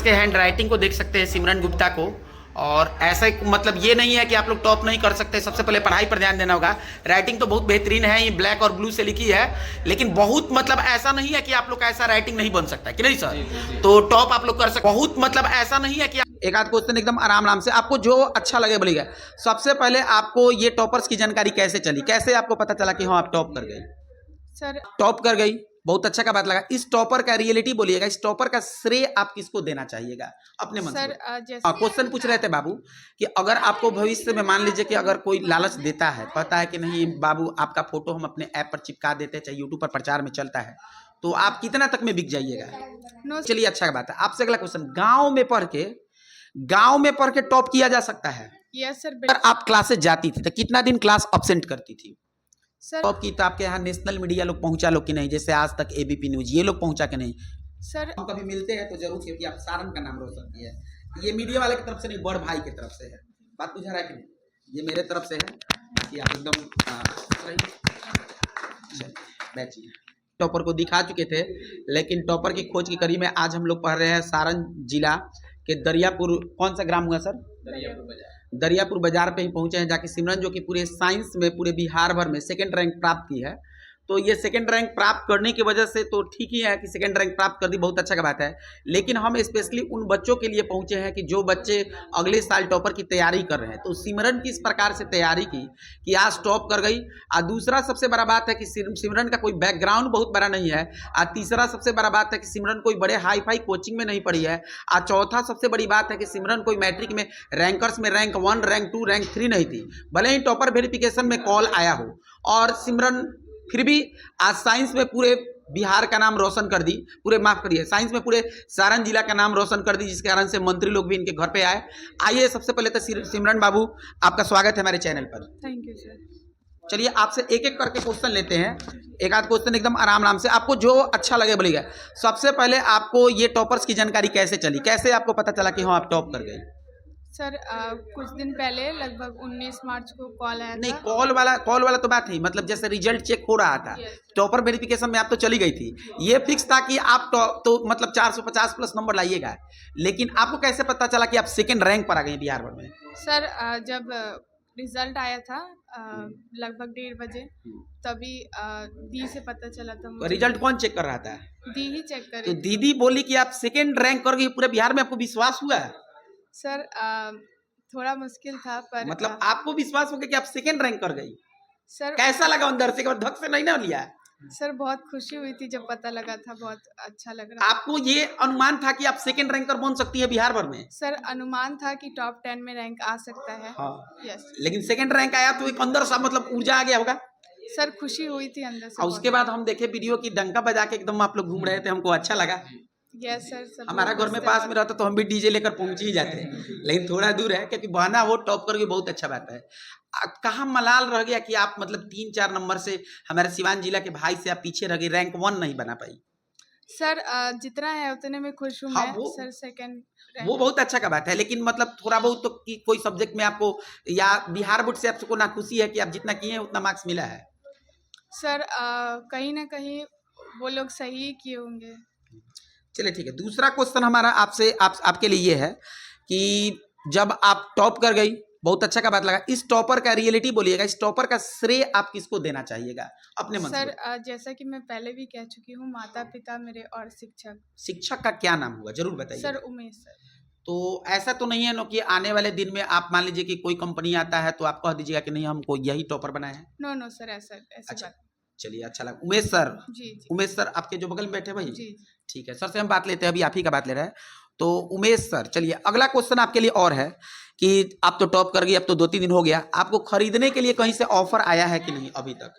Toppers के hand writing को देख सकते हैं सिमरन गुप्ता को। और ऐसा मतलब ये नहीं है कि आप लोग टॉप नहीं कर सकते, सबसे पहले पढ़ाई पर ध्यान देना होगा। राइटिंग तो बहुत बेहतरीन है, ये ब्लैक और ब्लू से लिखी है, लेकिन बहुत मतलब ऐसा नहीं है कि आप लोग का ऐसा राइटिंग नहीं बन सकता कि नहीं सर। तो टॉप आप लोग कर सकते, बहुत मतलब ऐसा नहीं है कि एक आध क्वेश्चन एकदम आराम से आपको जो अच्छा लगे बोलिएगा। सबसे पहले आपको ये टॉपर्स की जानकारी कैसे चली, कैसे आपको पता चला कि हाँ आप टॉप कर गई? सर टॉप कर गई, बहुत अच्छा का बात लगा। इस टॉपर का रियलिटी बोलिएगा, इस टॉपर का श्रेय आप किसको देना चाहिएगा अपने मन से? सर जैसे क्वेश्चन पूछ रहे थे बाबू कि अगर आपको भविष्य में मान लीजिए कि अगर कोई लालच देता है, कहता है कि नहीं बाबू आपका फोटो हम अपने ऐप पर चिपका देते हैं, चाहे यूट्यूब पर प्रचार में चलता है, तो आप कितना तक में बिक जाइएगा? नो चलिए अच्छा का बात है। आपसे अगला क्वेश्चन, गांव में पढ़ के टॉप किया जा सकता है? यस सर अगर आप क्लासेस जाती थी तो कितना दिन क्लास अब्सेंट करती थी? सर टॉप की तो आपके यहाँ नेशनल मीडिया लोग पहुंचा लो कि नहीं, जैसे आज तक एबीपी न्यूज ये लोग पहुंचा कि नहीं? सर हम कभी मिलते हैं तो जरूर क्योंकि आप सारण का नाम रोशन किया है। ये मीडिया वाले की तरफ से नहीं, बड़ भाई की तरफ से है। बात बुझा रहा है कि नहीं? ये मेरे तरफ से है कि आप एकदम बैठिए। टॉपर को दिखा चुके थे, लेकिन टॉपर की खोज की कड़ी में आज हम लोग पढ़ रहे हैं सारण जिला के दरियापुर, कौन सा ग्राम हुआ सर? दरियापुर बाजार पे ही पहुंचे हैं, जाके सिमरन जो कि पूरे साइंस में पूरे बिहार भर में सेकंड रैंक प्राप्त की है। तो ये सेकंड रैंक प्राप्त करने की वजह से तो ठीक ही है कि सेकंड रैंक प्राप्त कर दी, बहुत अच्छा का बात है। लेकिन हम स्पेशली उन बच्चों के लिए पहुंचे हैं कि जो बच्चे अगले साल टॉपर की तैयारी कर रहे हैं। तो सिमरन किस प्रकार से तैयारी की कि आज टॉप कर गई। और दूसरा सबसे बड़ा बात है कि सिमरन का कोई बैकग्राउंड बहुत बड़ा नहीं है। और तीसरा सबसे बड़ा बात है कि सिमरन कोई बड़े हाई फाई कोचिंग में नहीं पढ़ी है। और चौथा सबसे बड़ी बात है कि सिमरन कोई मैट्रिक में रैंकर्स में रैंक 1, रैंक 2, रैंक 3 नहीं थी, भले ही टॉपर वेरिफिकेशन में कॉल आया हो। और सिमरन फिर भी आज साइंस में पूरे बिहार का नाम रोशन कर दी, पूरे माफ करिए साइंस में पूरे सारण जिला का नाम रोशन कर दी, जिसके कारण से मंत्री लोग भी इनके घर पे आए। आइए सबसे पहले तो सिमरन बाबू आपका स्वागत है हमारे चैनल पर। Thank you sir. चलिए आपसे एक एक करके क्वेश्चन लेते हैं, एक आध क्वेश्चन एकदम आराम से आपको जो अच्छा लगे बोलिएगा। सबसे पहले आपको ये टॉपर्स की जानकारी कैसे चली, कैसे आपको पता चला कि हाँ आप टॉप कर गई? सर कुछ दिन पहले लगभग 19 मार्च को कॉल आया नहीं, था। कॉल वाला तो बात है, मतलब जैसे रिजल्ट चेक हो रहा था, टॉपर वेरिफिकेशन में आप तो चली गई थी, ये फिक्स था कि आप तो मतलब 450 प्लस नंबर लाइएगा। लेकिन आपको कैसे पता चला कि आप सेकंड रैंक पर आ गए बिहार भर में? सर जब रिजल्ट आया था लगभग 1:30 बजे, तभी दी से पता चला था मुझे। रिजल्ट कौन चेक कर रहा था? दी ही चेक तो करी। दीदी बोली कि आप सेकंड रैंक कर गई पूरे बिहार में, आपको विश्वास हुआ? सर थोड़ा मुश्किल था पर मतलब आपको विश्वास हो गया कि आप सेकंड रैंक कर गई? सर कैसा लगा अंदर से, धक से नहीं ना लिया? सर बहुत खुशी हुई थी जब पता लगा था, बहुत अच्छा लग रहा। आपको ये अनुमान था कि आप सेकंड रैंकर बन सकती है बिहार भर में? सर अनुमान था कि टॉप 10 में रैंक आ सकता है। हाँ। यस। लेकिन सेकंड रैंक आया तो एक अंदर सा मतलब ऊर्जा आ गया होगा। सर खुशी हुई थी अंदर से। और उसके बाद हम देखे वीडियो की डंका बजा के एकदम आप लोग घूम रहे थे, हमको अच्छा लगा। Yes sir. सब हमारा घर में पास में रहता तो हम भी डीजे लेकर पहुंच ही जाते, लेकिन थोड़ा दूर है क्योंकि बहाना वो टॉप करके बहुत अच्छा बात है। कहाँ मलाल रह गया कि आप मतलब 3-4 नंबर से हमारे सिवान जिला के भाई से आप पीछे रह गए, रैंक 1 नहीं बना पाई? सर जितना है उतने में खुश हूँ हाँ, मैं। सर सेकंड वो बहुत अच्छा का बात है, लेकिन मतलब थोड़ा बहुत तो कोई सब्जेक्ट में आपको या बिहार बोर्ड से आपको ना खुशी है कि आप जितना किए हैं उतना मार्क्स मिला है? सर कहीं ना कहीं वो लोग सही ही किए होंगे। चलिए ठीक है। दूसरा क्वेश्चन हमारा आपसे आपके लिए ये है कि जब आप टॉप कर गई, बहुत अच्छा का बात लगा। इस टॉपर का रियलिटी बोलिएगा, इस टॉपर का श्रेय आप किसको देना चाहिएगा अपने मन से? सर जैसा कि मैं पहले भी कह चुकी हूँ, माता पिता मेरे और शिक्षक। शिक्षक का क्या नाम हुआ जरूर बताइए। Sir Umesh sir. तो ऐसा तो नहीं है ना कि आने वाले दिन में आप मान लीजिए कि कोई कंपनी आता है तो आप कह दीजिएगा कि नहीं हमको यही टॉपर बनाया है? नो सर ऐसा ऐसी अच्छा, बात। चलिए अच्छा लगा। उमेश सर, जी। उमेश सर आपके जो बगल में बैठे भाई? जी। ठीक है, सर से हम बात लेते हैं, अभी आप ही का बात ले रहे हैं। तो उमेश सर चलिए अगला क्वेश्चन आपके लिए और है कि आप तो टॉप कर गई, अब तो 2-3 दिन हो गया, आपको खरीदने के लिए कहीं से ऑफर आया है कि नहीं अभी तक?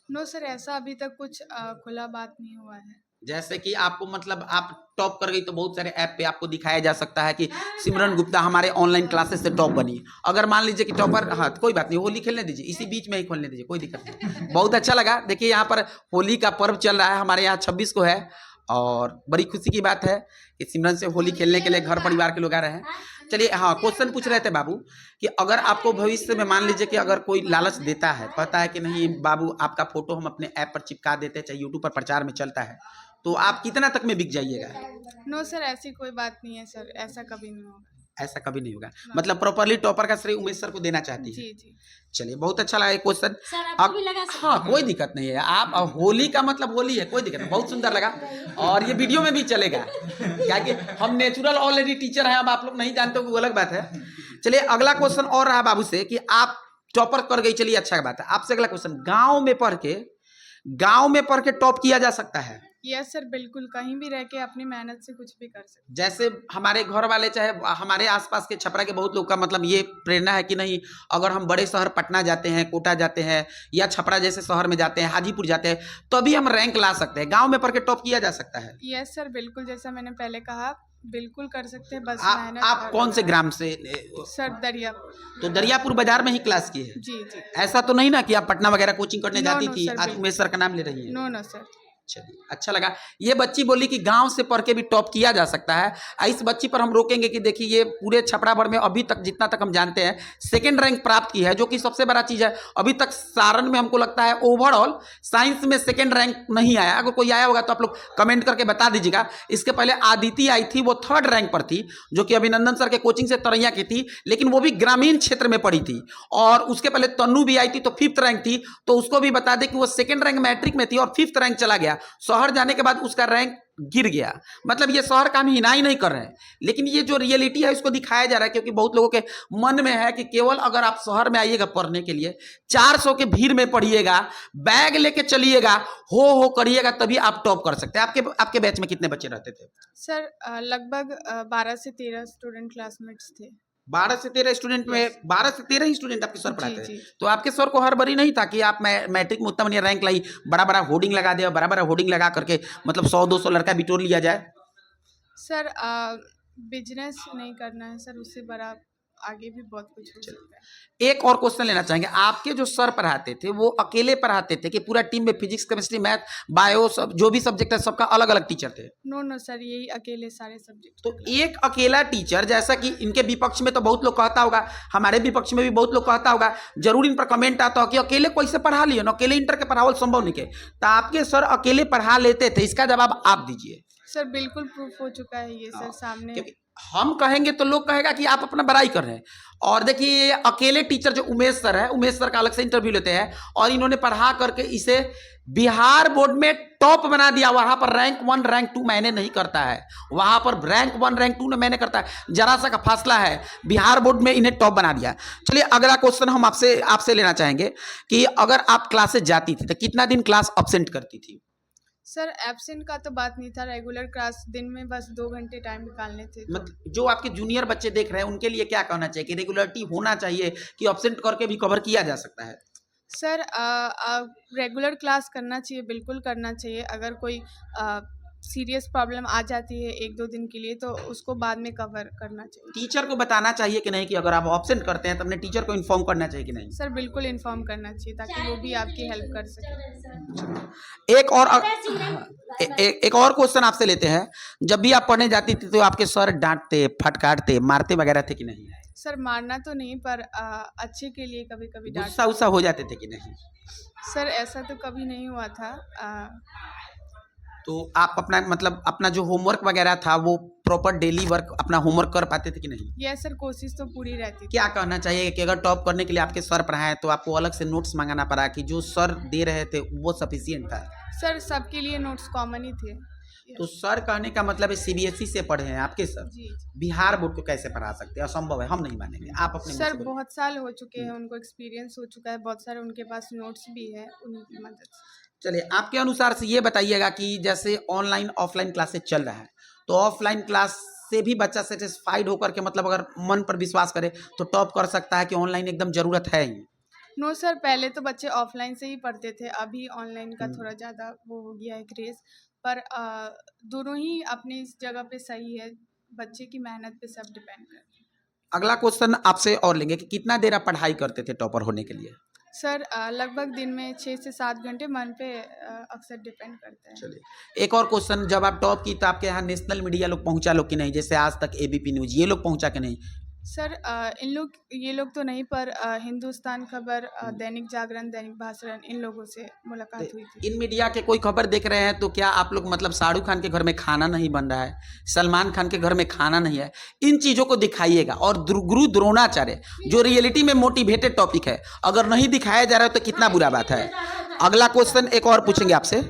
नो सर ऐसा अभी तक कुछ खुला बात नहीं हुआ है। जैसे कि आपको मतलब आप टॉप कर गई तो बहुत सारे ऐप पे आपको दिखाया जा सकता है कि सिमरन गुप्ता हमारे ऑनलाइन क्लासेस से टॉप बनी। अगर मान लीजिए कि टॉपर, हाँ तो कोई बात नहीं, होली खेलने दीजिए, इसी बीच में ही खोलने दीजिए, कोई दिक्कत नहीं। बहुत अच्छा लगा। देखिए यहाँ पर होली का पर्व चल रहा है, हमारे यहाँ 26 को है और बड़ी खुशी की बात है कि सिमरन से होली खेलने के लिए घर परिवार के लोग आ रहे हैं। चलिए हाँ, क्वेश्चन पूछ रहे थे बाबू कि अगर आपको भविष्य में मान लीजिए कि अगर कोई लालच देता है, कहता है कि नहीं बाबू आपका फोटो हम अपने ऐप पर चिपका देते हैं, चाहे यूट्यूब पर प्रचार में चलता है, तो आप कितना तक में बिक जाइएगा? नो सर, ऐसी कोई बात नहीं है सर, ऐसा कभी नहीं होगा। ऐसा कभी नहीं होगा, मतलब प्रॉपरली टॉपर का श्रेय उमेश सर को देना चाहती है। जी जी। चलिए, बहुत अच्छा लगा ये क्वेश्चन। सर आपको भी लगा सकते हाँ, कोई दिक्कत नहीं है। आप होली का मतलब होली है, कोई दिक्कत नहीं, बहुत सुंदर लगा और ये वीडियो में भी चलेगा, क्या कि हम नेचुरल ऑलरेडी टीचर हैं, अब आप लोग नहीं जानते हो वो अलग बात है। चलिए, अगला क्वेश्चन और रहा बाबू से कि आप टॉपर कर गई, चलिए अच्छा बात है। आपसे अगला क्वेश्चन, गाँव में पढ़ के टॉप किया जा सकता है? यस सर, बिल्कुल, कहीं भी रह के अपनी मेहनत से कुछ भी कर सकते। जैसे हमारे घर वाले, चाहे हमारे आसपास के छपरा के बहुत लोग का मतलब ये प्रेरणा है कि नहीं, अगर हम बड़े शहर पटना जाते हैं, कोटा जाते हैं, या छपरा जैसे शहर में जाते हैं, हाजीपुर जाते हैं, तभी हम रैंक ला सकते हैं। गांव में पढ़ के टॉप किया जा सकता है? यस सर, बिल्कुल, जैसा मैंने पहले कहा, बिल्कुल कर सकते हैं, बस मेहनत। आप कौन से ग्राम से? सर दरियापुर। तो दरियापुर बाजार में ही क्लास की है? जी जी। ऐसा तो नहीं ना कि आप पटना वगैरह कोचिंग करने नो, जाती नो थी, सर, आज बिल्कुल। उमेश सर का नाम ले रही है? No no sir. चलिए, अच्छा लगा। ये बच्ची बोली कि गांव से पढ़ के भी टॉप किया जा सकता है। इस बच्ची पर हम रोकेंगे कि देखिए, ये पूरे छपरा भर में अभी तक जितना तक हम जानते हैं सेकंड रैंक प्राप्त की है, जो कि सबसे बड़ा चीज़ है। अभी तक सारण में हमको लगता है ओवरऑल साइंस में सेकंड रैंक नहीं आया। अगर कोई आया होगा तो आप लोग कमेंट करके बता दीजिएगा। इसके पहले आदिति आई थी, वो थर्ड रैंक पर थी, जो कि अभिनंदन सर के कोचिंग से तरैया की थी, लेकिन वो भी ग्रामीण क्षेत्र में पढ़ी थी। और उसके पहले तन्नू भी आई थी, तो फिफ्थ रैंक थी। तो उसको भी बता दें कि वो सेकंड रैंक मैट्रिक में थी और फिफ्थ रैंक चला गया। शहर जाने के बाद उसका रैंक गिर गया। मतलब ये शहर का हम हिनाई नहीं कर रहे हैं, लेकिन ये जो रियलिटी है उसको दिखाया जा रहा है, क्योंकि बहुत लोगों के मन में है कि केवल अगर आप शहर में आइएगा पढ़ने के लिए, 400 के भीड़ में पढ़िएगा, बैग लेके चलिएगा, हो करिएगा, तभी आप टॉप कर सकते हैं। आपके बैच में कितने बच्चे रहते थे? सर लगभग 12 से 13 स्टूडेंट क्लासमेट्स थे। 12 से 13 स्टूडेंट में 12 से 13 ही स्टूडेंट आपके सर पढ़ाते जी, हैं? जी। तो आपके सर को हर बारी नहीं था कि आप मैट्रिक में उतना बढ़िया रैंक लाई, बड़ा बड़ा होर्डिंग लगा दे, बड़ा बड़ा होर्डिंग लगा करके मतलब 100-200 लड़का बिटोर लिया जाए? सर बिजनेस नहीं करना है सर, उससे बड़ा आगे भी बहुत कुछ हो सकता है। एक और क्वेश्चन लेना चाहेंगे। आपके जो सर पढ़ाते थे वो अकेले पढ़ाते थे कि पूरा टीम में फिजिक्स, केमिस्ट्री, मैथ, बायो, सब जो भी सब्जेक्ट है सबका अलग अलग टीचर थे? नो नो सर, यही अकेले सारे सब्जेक्ट। तो एक अकेला टीचर, जैसा कि इनके विपक्ष में तो बहुत लोग कहता होगा, हमारे विपक्ष में भी बहुत लोग कहता होगा, जरूर इन पर कमेंट आता हो कि अकेले कोई से पढ़ा लियो ना, अकेले इंटर के पढ़ावल संभव नहीं के। तो आपके सर अकेले पढ़ा लेते थे, इसका जवाब आप दीजिए। सर बिल्कुल प्रूफ हो चुका है ये सर सामने। क्योंकि हम कहेंगे तो लोग कहेगा कि आप अपना बड़ाई कर रहे हैं। और देखिए, ये अकेले टीचर जो उमेश सर है, उमेश सर का अलग से इंटरव्यू लेते हैं, और इन्होंने पढ़ा करके इसे बिहार बोर्ड में टॉप बना दिया। वहां पर रैंक 1 रैंक 2 मैंने नहीं करता है, वहां पर रैंक 1 रैंक 2 मैंने करता है, जरा सा का फासला है, बिहार बोर्ड में इन्हें टॉप बना दिया। चलिए, अगला क्वेश्चन हम आपसे लेना चाहेंगे कि अगर आप क्लासेस जाती थी तो कितना दिन क्लास अब्सेंट करती थी? सर एब्सेंट का तो बात नहीं था, रेगुलर क्लास दिन में बस 2 घंटे टाइम निकालने थे। मतलब जो आपके जूनियर बच्चे देख रहे हैं उनके लिए क्या कहना चाहिए कि रेगुलरिटी होना चाहिए कि अब्सेंट करके भी कवर किया जा सकता है? सर रेगुलर क्लास करना चाहिए, बिल्कुल करना चाहिए। अगर कोई सीरियस प्रॉब्लम आ जाती है 1-2 दिन के लिए, तो उसको बाद में कवर करना चाहिए। टीचर को बताना चाहिए कि नहीं कि अगर आप अब्सेंट करते हैं तो अपने टीचर को इन्फॉर्म करना चाहिए कि नहीं? सर बिल्कुल इन्फॉर्म करना चाहिए, ताकि वो भी आपकी हेल्प कर सके। एक और क्वेश्चन आपसे लेते हैं। जब भी आप पढ़ने जाती थी तो आपके सर डांटते, फटकारते, मारते वगैरह थे कि नहीं? सर मारना तो नहीं, पर अच्छे के लिए कभी कभी डांट। गुस्सा उस्सा हो जाते थे कि नहीं? सर ऐसा तो कभी नहीं हुआ था। तो आप अपना जो होमवर्क वगैरह था वो प्रॉपर डेली वर्क अपना होमवर्क कर पाते थे कि नहीं? यस सर, कोशिश तो पूरी रहती थी। क्या कहना चाहिए कि अगर टॉप करने के लिए आपके सर पढ़ाएं तो आपको अलग से नोट्स मंगाना पड़ा कि जो सर दे रहे थे वो सफिशिएंट था? सर सबके लिए नोट्स कॉमन ही थे। तो सर कहने का मतलब है सीबीएसई से पढ़े हैं आपके सर, जी। बिहार बोर्ड को कैसे पढ़ा सकते हैं? असंभव है, हम नहीं मानेंगे। आप अपने सर बहुत साल हो चुके हैं, उनको एक्सपीरियंस हो चुका है, बहुत सारे उनके पास नोट्स भी है, उनकी मदद से। चलिए, आपके अनुसार से ये बताइएगा कि जैसे ऑनलाइन ऑफलाइन क्लासेस चल रहा है, तो ऑफलाइन क्लास से भी बच्चा सेटिस्फाइड होकर के मतलब अगर मन पर विश्वास करे तो टॉप कर सकता है कि ऑनलाइन एकदम जरूरत है ही? नो सर, पहले तो बच्चे ऑफलाइन से ही पढ़ते थे, अभी ऑनलाइन का थोड़ा ज़्यादा वो हो गया है क्रेज। पर दोनों ही अपनी इस जगह पे सही है, बच्चे की मेहनत पे सब डिपेंड करता है। अगला क्वेश्चन आपसे और लेंगे कि कितना देर आप पढ़ाई करते थे टॉपर होने के लिए? सर लगभग दिन में 6 से 7 घंटे, मन पे अक्सर डिपेंड करता है। चलिए, एक और क्वेश्चन, जब आप टॉप की तो आपके यहाँ नेशनल मीडिया लोग पहुंचा लो कि नहीं? जैसे आज तक, एबीपी न्यूज, ये लोग पहुंचा कि नहीं? सर ये लोग तो नहीं, पर हिंदुस्तान खबर, दैनिक जागरण, दैनिक भास्कर, इन लोगों से मुलाकात हुई थी। इन मीडिया के कोई खबर देख रहे हैं तो क्या आप लोग मतलब शाहरुख खान के घर में खाना नहीं बन रहा है, सलमान खान के घर में खाना नहीं है, इन चीज़ों को दिखाइएगा। और गुरु द्रोणाचार्य जो रियलिटी में मोटिवेटेड टॉपिक है, अगर नहीं दिखाया जा रहा है तो कितना बुरा बात है। अगला क्वेश्चन एक और पूछेंगे आपसे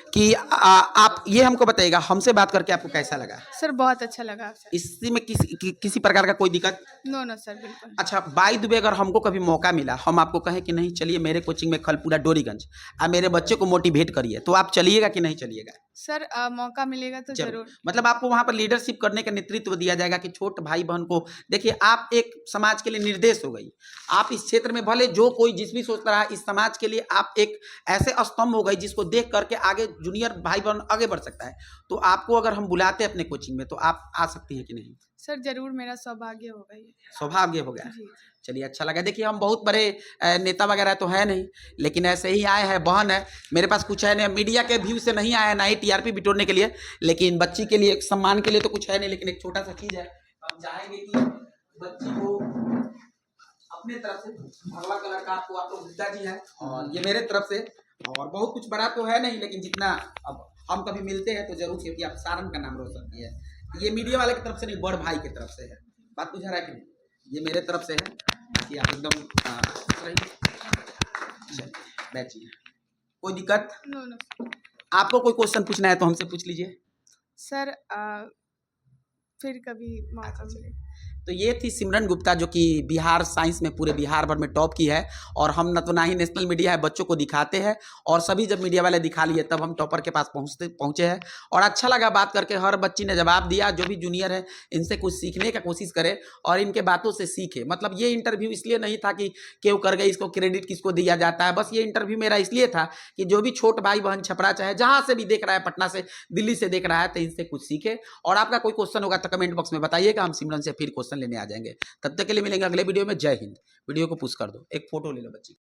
कि आप ये हमको बताइएगा, हमसे बात करके आपको कैसा लगा? सर बहुत अच्छा लगा आपसे। इसी में किसी प्रकार का कोई दिक्कत? नो नो सर, बिल्कुल। अच्छा, बाय द वे अगर हमको कभी मौका मिला, हम आपको कहें कि नहीं चलिए मेरे कोचिंग में खलपुरा डोरीगंज, आप मेरे बच्चे को मोटिवेट करिए, तो आप चलिएगा कि नहीं चलिएगा? सर मौका मिलेगा तो जरूर। जरूर। मतलब आपको वहां पर लीडरशिप करने का नेतृत्व दिया जाएगा कि छोटे भाई बहन को देखिए, आप एक समाज के लिए निर्देश हो गई। आप इस क्षेत्र में भले जो कोई जिस भी सोचता रहा, इस समाज के लिए आप एक ऐसे स्तंभ हो गई जिसको देख करके आगे जूनियर भाई बहन आगे बढ़ सकता है। तो आपको अगर हम बुलाते हैं अपने कोचिंग में तो आप आ सकती हैं कि नहीं? सर जरूर, मेरा सौभाग्य होगा ये। सौभाग्य हो गया। जी। चलिए, अच्छा लगा। देखिए, हम बहुत बड़े नेता वगैरह तो है नहीं, लेकिन ऐसे ही आए हैं, बहन है मेरे पास, कुछ है नहीं, मीडिया के व्यू से नहीं आया, ना ही टीआरपी बिटोरने के लिए, लेकिन बच्ची के लिए सम्मान के लिए तो कुछ है नहीं, लेकिन एक छोटा सा चीज है। हम चाहेंगे कि बच्ची को अपने तरफ से, भगवा कलर का आपको, आप लोग गुप्ता जी हैं और ये मेरे तरफ से, और बहुत कुछ बड़ा तो है नहीं, लेकिन जितना अब हम कभी मिलते हैं तो जरूर, क्योंकि आप सारण का नाम रोशन किए हैं। ये मीडिया वाले की तरफ से नहीं, बड़ भाई की तरफ से है। बात बुझा रहा है कि नहीं? ये मेरे तरफ से है कि आप एकदम बैठिए, कोई दिक्कत? नो नो आपको कोई क्वेश्चन पूछना है तो हमसे पूछ लीजिए। सर, फिर कभी मौका मिले। तो ये थी सिमरन गुप्ता, जो कि बिहार साइंस में पूरे बिहार भर में टॉप की है, और हम न तो ना ही नेशनल मीडिया है, बच्चों को दिखाते हैं, और सभी जब मीडिया वाले दिखा लिए तब हम टॉपर के पास पहुंचे हैं। और अच्छा लगा बात करके, हर बच्ची ने जवाब दिया। जो भी जूनियर है इनसे कुछ सीखने का कोशिश करे और इनके बातों से सीखे। मतलब ये इंटरव्यू इसलिए नहीं था कि क्यों कर गए, इसको क्रेडिट किसको दिया जाता है, बस ये इंटरव्यू मेरा इसलिए था कि जो भी छोट भाई बहन छपरा चाहे जहाँ से भी देख रहा है, पटना से, दिल्ली से देख रहा है, तो इनसे कुछ सीखे। और आपका कोई क्वेश्चन होगा तो कमेंट बॉक्स में बताइएगा, हम सिमरन से फिर क्वेश्चन लेने आ जाएंगे। तब तक के लिए मिलेंगे अगले वीडियो में। जय हिंद। वीडियो को पुश कर दो, एक फोटो ले लो बच्ची।